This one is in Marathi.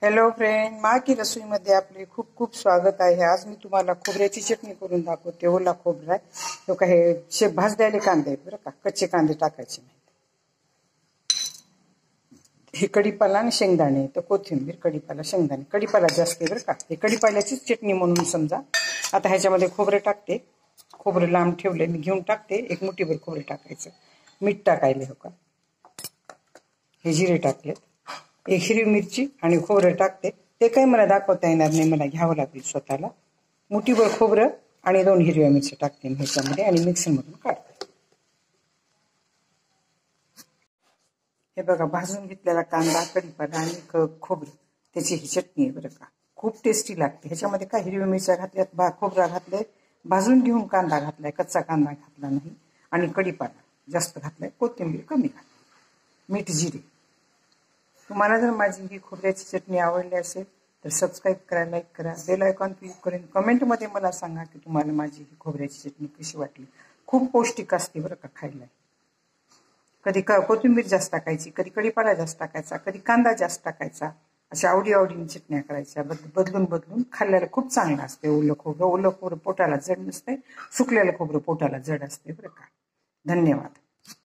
हॅलो फ्रेंड, मा की रसोईमध्ये आपले खूप खूप स्वागत आहे। आज मी तुम्हाला खोबऱ्याची चटणी करून दाखवते। ओला खोबरा आहे तो काही भाजलेले कांदे आहेत बरं का, कच्चे कांदे टाकायचे नाही। हे कढीपाला आणि शेंगदाणे, तर कोथिंबीर, कढीपाला, शेंगदाणे, कढीपाला जास्त आहे बरं का, हे कढीपाल्याचीच चटणी म्हणून समजा। आता ह्याच्यामध्ये खोबरे टाकते, खोबरे लांब ठेवले मी, घेऊन टाकते। एक मुठीभर खोबरे टाकायचं, मीठ टाकायले हो का, हे जिरे टाकले, एक हिरवी मिरची आणि खोबरं टाकते। ते काही मला दाखवता येणार नाही, मला घ्यावं लागेल स्वतःला। मुठीभर खोबरं आणि 2 हिरव्या मिरच्या टाकते मी ह्याच्यामध्ये आणि मिक्सरमधून काढते। हे बघा, भाजून घेतलेला कांदा, कढीपत्ता आणि खोबरं, त्याची ही चटणी आहे बरं का, खूप टेस्टी लागते। ह्याच्यामध्ये काय हिरव्या मिरच्या घातल्यात, खोबरा घातलंय, भाजून घेऊन कांदा घातलाय, कच्चा कांदा घातला नाही, आणि कढीपत्ता जास्त घातलाय, कोथिंबीर कमी घातली, मीठ, जिरे। तुम्हाला जर माझी ही खोबऱ्याची चटणी आवडली असेल तर सबस्क्राईब करा, लाईक करा, बेल आयकॉन क्लिक करून कमेंटमध्ये मला सांगा की तुम्हाला माझी ही खोबऱ्याची चटणी कशी वाटली। खूप पौष्टिक असते बरं का खायला। कधी कोथिंबीर जास्त टाकायची, कधी कढीपाला जास्त टाकायचा, कधी कांदा जास्त टाकायचा, अशा आवडीने चटण्या करायच्या, बदलून बदलून खाल्ल्याला खूप चांगलं असते। ओलं खोबरं पोटाला जड नसते, सुकलेलं खोबरं पोटाला जड असते बरं का। धन्यवाद।